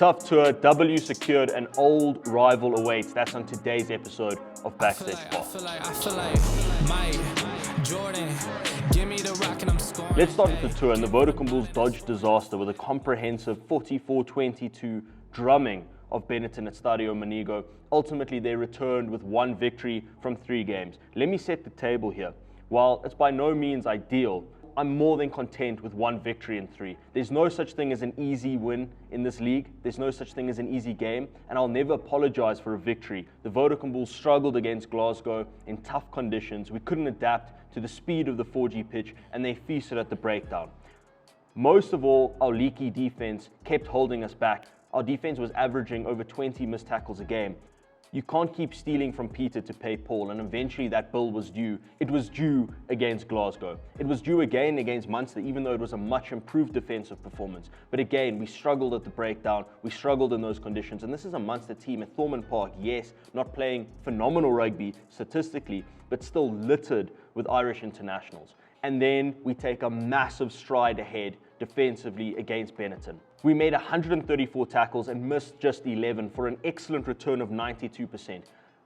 tough tour, W secured, an old rival awaits. That's on today's episode of Backstage Pass. Let's start with the tour, and the Vodacom Bulls dodged disaster with a comprehensive 44-22 drumming of Benetton at Stadio Manigo. Ultimately, they returned with one victory from 3 games. Let me set the table here. While it's by no means ideal, I'm more than content with 1 victory in 3. There's no such thing as an easy win in this league. There's no such thing as an easy game, and I'll never apologize for a victory. The Vodacom Bulls struggled against Glasgow in tough conditions. We couldn't adapt to the speed of the 4G pitch, and they feasted at the breakdown. Most of all, our leaky defense kept holding us back. Our defense was averaging over 20 missed tackles a game. You can't keep stealing from Peter to pay Paul, and eventually that bill was due. It was due against Glasgow. It was due again against Munster, even though it was a much improved defensive performance. But again, we struggled at the breakdown. We struggled in those conditions, and this is a Munster team at Thorman Park, yes, not playing phenomenal rugby statistically, but still littered with Irish internationals. And then we take a massive stride ahead defensively against Benetton. We made 134 tackles and missed just 11 for an excellent return of 92%.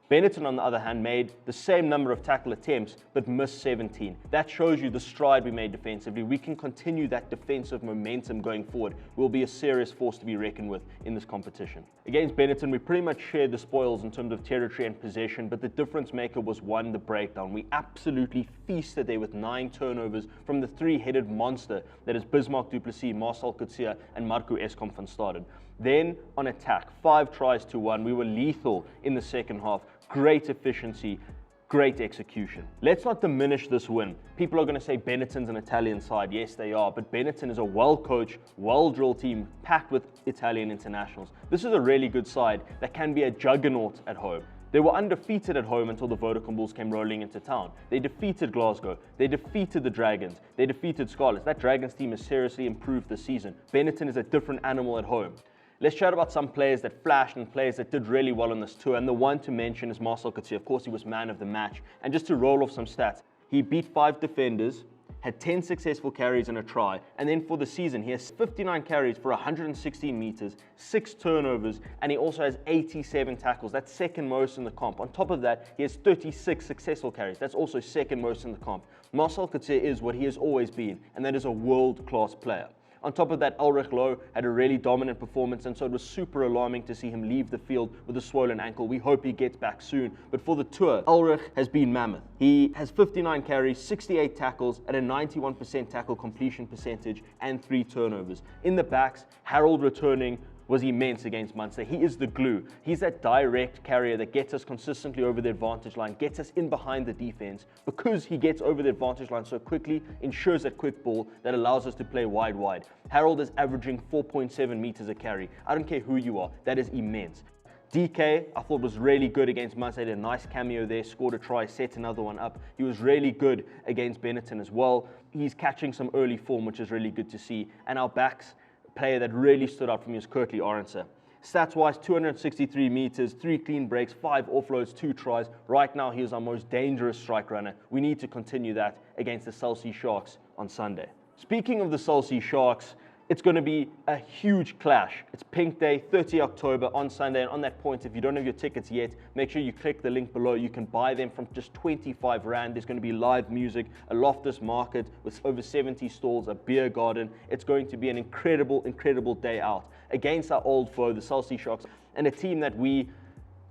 Benetton, on the other hand, made the same number of tackle attempts but missed 17. That shows you the stride we made defensively. We can continue that defensive momentum going forward. We'll be a serious force to be reckoned with in this competition. Against Benetton, we pretty much shared the spoils in terms of territory and possession, but the difference maker was the breakdown. We absolutely feasted there with 9 turnovers from the 3-headed monster that is Bismarck du Plessis, Marcel Coetzee, and Marco Eskom van Staden. Then on attack, 5 tries to 1. We were lethal in the second half. Great efficiency, great execution. Let's not diminish this win. People are going to say Benetton's an Italian side. Yes, they are, but Benetton is a well-coached, well-drilled team packed with Italian internationals. This is a really good side that can be a juggernaut at home. They were undefeated at home until the Vodacom Bulls came rolling into town. They defeated Glasgow. They defeated the Dragons. They defeated Scarlets. That Dragons team has seriously improved this season. Benetton is a different animal at home. Let's chat about some players that flashed and players that did really well on this tour. And the one to mention is Marcel Coetzee. Of course, he was man of the match. And just to roll off some stats, he beat 5 defenders, had 10 successful carries and a try. And then for the season, he has 59 carries for 116 meters, 6 turnovers, and he also has 87 tackles. That's second most in the comp. On top of that, he has 36 successful carries. That's also second most in the comp. Marcel Coetzee is what he has always been, and that is a world-class player. On top of that, Ulrich Loh had a really dominant performance, and so it was super alarming to see him leave the field with a swollen ankle. We hope he gets back soon. But for the tour, Ulrich has been mammoth. He has 59 carries, 68 tackles, at a 91% tackle completion percentage, and 3 turnovers. In the backs, Harold returning was immense against Munster. He is the glue. He's that direct carrier that gets us consistently over the advantage line, gets us in behind the defense. Because he gets over the advantage line so quickly, ensures that quick ball that allows us to play wide. Harold is averaging 4.7 meters a carry. I don't care who you are, that is immense. DK, I thought was really good against Munster. He had a nice cameo there, scored a try, set another one up. He was really good against Benetton as well. He's catching some early form, which is really good to see. And our backs, player that really stood out for me is Kurtley Arendse. Stats-wise, 263 meters, 3 clean breaks, 5 offloads, 2 tries. Right now, he is our most dangerous strike runner. We need to continue that against the Cell-C Sharks on Sunday. Speaking of the Cell-C Sharks, it's going to be a huge clash. It's Pink Day, 30 October on Sunday, and on that point, if you don't have your tickets yet, make sure you click the link below. You can buy them from just 25 Rand. There's going to be live music, a Loftus market with over 70 stalls, a beer garden. It's going to be an incredible day out against our old foe, the Cell-C Sharks, and a team that we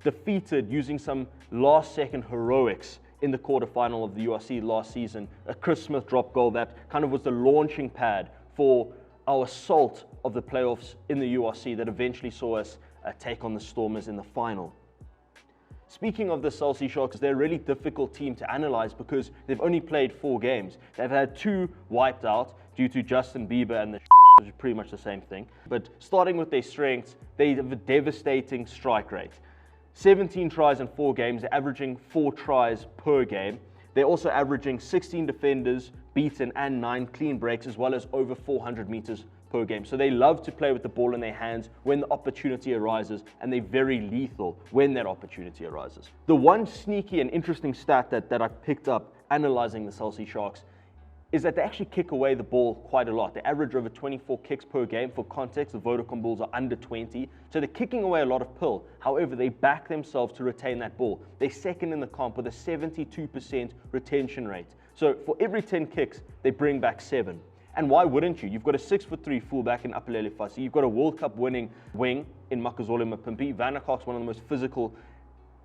defeated using some last-second heroics in the quarterfinal of the URC last season. A Chris Smith drop goal that kind of was the launching pad for our assault of the playoffs in the URC that eventually saw us take on the Stormers in the final. Speaking of the Cell-C Sharks, they're a really difficult team to analyze because they've only played 4 games. They've had 2 wiped out due to Justin Bieber and the which is pretty much the same thing. But starting with their strengths, they have a devastating strike rate. 17 tries in 4 games, they're averaging 4 tries per game. They're also averaging 16 defenders beaten and 9 clean breaks, as well as over 400 meters per game. So they love to play with the ball in their hands when the opportunity arises, and they're very lethal when that opportunity arises. The one sneaky and interesting stat that I picked up analyzing the Cell-C Sharks is that they actually kick away the ball quite a lot. They average over 24 kicks per game. For context, the Vodacom Bulls are under 20. So they're kicking away a lot of pill. However, they back themselves to retain that ball. They're second in the comp with a 72% retention rate. So for every 10 kicks, they bring back 7. And why wouldn't you? You've got a 6'3" fullback in Apelele Fassi. You've got a World Cup winning wing in Makazole Mapimpi. Vanderkolk's one of the most physical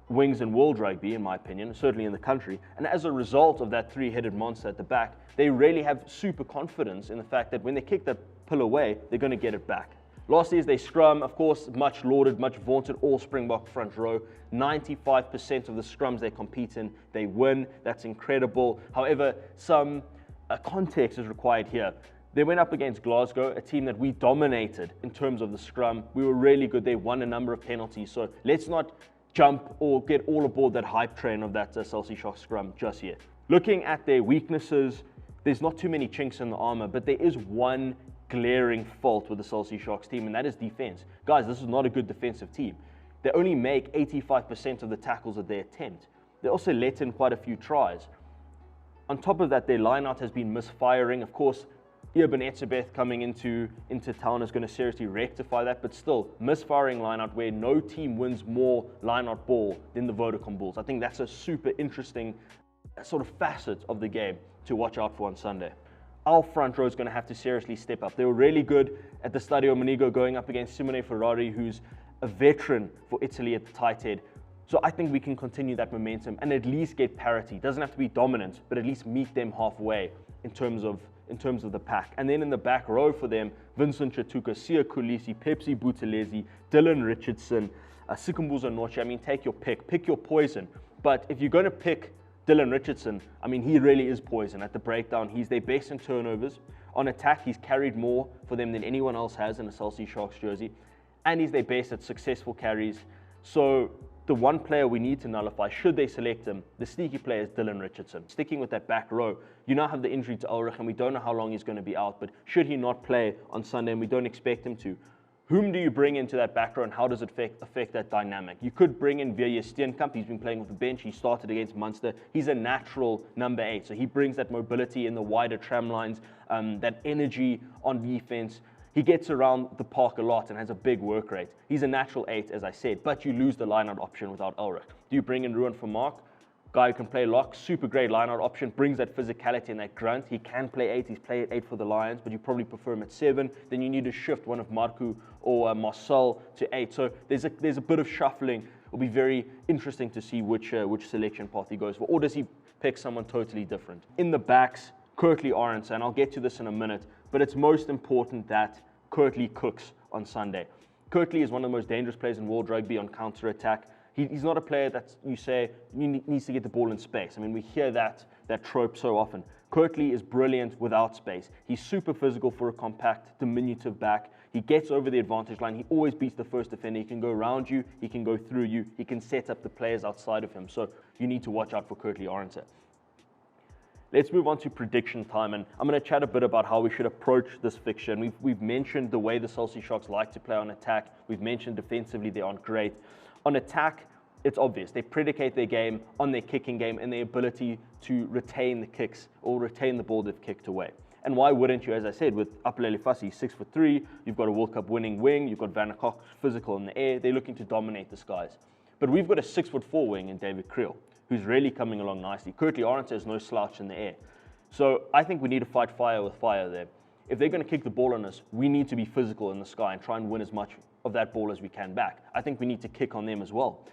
wings in world rugby, in my opinion, certainly in the country. And as a result of that three-headed monster at the back, they really have super confidence in the fact that when they kick that pill away, they're going to get it back. Lastly is they scrum, of course, much lauded, much vaunted, all Springbok front row. 95% of the scrums they compete in, they win. That's incredible. However, some context is required here. They went up against Glasgow, a team that we dominated in terms of the scrum. We were really good. They won a number of penalties. So let's not jump or get all aboard that hype train of that Chelsea Sharks scrum just yet. Looking at their weaknesses, there's not too many chinks in the armor, but there is one glaring fault with the Chelsea Sharks team, and that is defense. Guys, this is not a good defensive team. They only make 85% of the tackles that they attempt. They also let in quite a few tries. On top of that, their lineout has been misfiring. Of course, Eben Etzebeth coming into town is going to seriously rectify that, but still, misfiring lineout where no team wins more lineout ball than the Vodacom Bulls. I think that's a super interesting sort of facet of the game to watch out for on Sunday. Our front row is going to have to seriously step up. They were really good at the Stadio Monigo going up against Simone Ferrari, who's a veteran for Italy at the tight head. So I think we can continue that momentum and at least get parity. It doesn't have to be dominant, but at least meet them halfway in terms of the pack. And then in the back row for them, Vincent Chatuka, Sia Kulisi, Pepsi Buthelezi, Dylan Richardson, Sikumbuzo Noche. I mean, take your pick your poison. But if you're going to pick Dylan Richardson, I mean, he really is poison at the breakdown. He's their best in turnovers. On attack, he's carried more for them than anyone else has in a Chelsea Sharks jersey. And he's their best at successful carries. So the one player we need to nullify, should they select him, the sneaky player is Dylan Richardson. Sticking with that back row, you now have the injury to Ulrich, and we don't know how long he's going to be out, but should he not play on Sunday, and we don't expect him to, whom do you bring into that back row, and how does it affect that dynamic? You could bring in Virje Steenkamp. He's been playing with the bench. He started against Munster. He's a natural number 8, so he brings that mobility in the wider tram lines, that energy on defense. He gets around the park a lot and has a big work rate. He's a natural 8, as I said, but you lose the lineout option without Ulrich. Do you bring in Ruan for Mark? Guy who can play lock, super great lineout option, brings that physicality and that grunt. He can play 8, he's played 8 for the Lions, but you probably prefer him at 7. Then you need to shift one of Marku or Marcel to 8. So there's a bit of shuffling. It'll be very interesting to see which selection path he goes for. Or does he pick someone totally different? In the backs, Kirtley Arendse, and I'll get to this in a minute, but it's most important that Kirtley cooks on Sunday. Kirtley is one of the most dangerous players in world rugby on counter-attack. He's not a player that you say needs to get the ball in space. I mean, we hear that trope so often. Kirtley is brilliant without space. He's super physical for a compact, diminutive back. He gets over the advantage line. He always beats the first defender. He can go around you. He can go through you. He can set up the players outside of him. So you need to watch out for Kirtley Arendse. Let's move on to prediction time, and I'm going to chat a bit about how we should approach this fixture. And we've mentioned the way the Chelsea Sharks like to play on attack. We've mentioned defensively they aren't great. On attack, it's obvious. They predicate their game on their kicking game and their ability to retain the kicks or retain the ball they've kicked away. And why wouldn't you, as I said, with Apelele Fassi, 6'3", you've got a World Cup winning wing, you've got Vanderkolk physical in the air, they're looking to dominate the skies. But we've got a 6'4" wing in David Kriel, who's really coming along nicely. Kirtley Arendse is no slouch in the air. So I think we need to fight fire with fire there. If they're going to kick the ball on us, we need to be physical in the sky and try and win as much of that ball as we can back. I think we need to kick on them as well.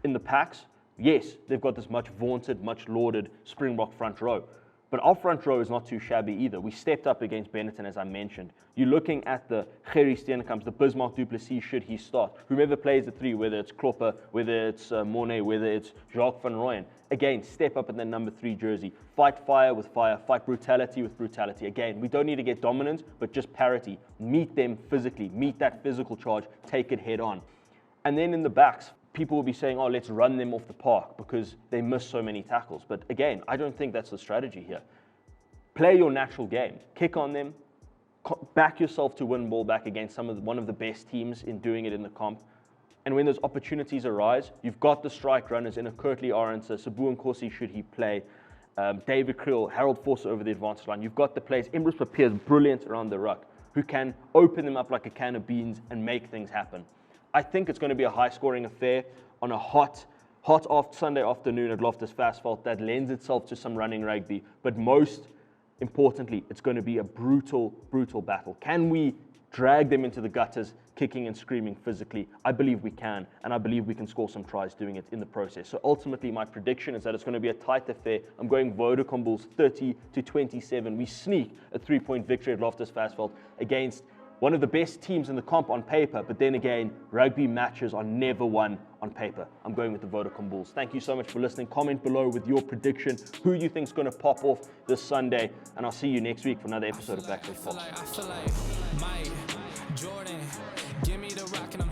In the packs, yes, they've got this much vaunted, much lauded Springbok front row. But our front row is not too shabby either. We stepped up against Benetton, as I mentioned. You're looking at the Gerrie Steenkamps, the Bismarck du Plessis, should he start. Whomever plays the 3, whether it's Klopper, whether it's Mornay, whether it's Jacques van Rooyen. Again, step up in the number 3 jersey. Fight fire with fire. Fight brutality with brutality. Again, we don't need to get dominant, but just parity. Meet them physically. Meet that physical charge. Take it head on. And then in the backs, people will be saying, oh, let's run them off the park because they miss so many tackles. But again, I don't think that's the strategy here. Play your natural game. Kick on them. Back yourself to win ball back against one of the best teams in doing it in the comp. And when those opportunities arise, you've got the strike runners in a Kirtley Arendse, Sabu Nkosi should he play, David Creel, Harold Forster over the advantage line. You've got the players. Emrys Papier is brilliant around the ruck, who can open them up like a can of beans and make things happen. I think it's going to be a high-scoring affair on a hot Sunday afternoon at Loftus Versfeld that lends itself to some running rugby. But most importantly, it's going to be a brutal, brutal battle. Can we drag them into the gutters, kicking and screaming physically? I believe we can, and I believe we can score some tries doing it in the process. So ultimately, my prediction is that it's going to be a tight affair. I'm going Vodacom Bulls 30-27. We sneak a 3-point victory at Loftus Versfeld against one of the best teams in the comp on paper, but then again, rugby matches are never won on paper. I'm going with the Vodacom Bulls. Thank you so much for listening. Comment below with your prediction, who you think is going to pop off this Sunday, and I'll see you next week for another episode of Backstage Pass. Jordan, give me the rock and I'm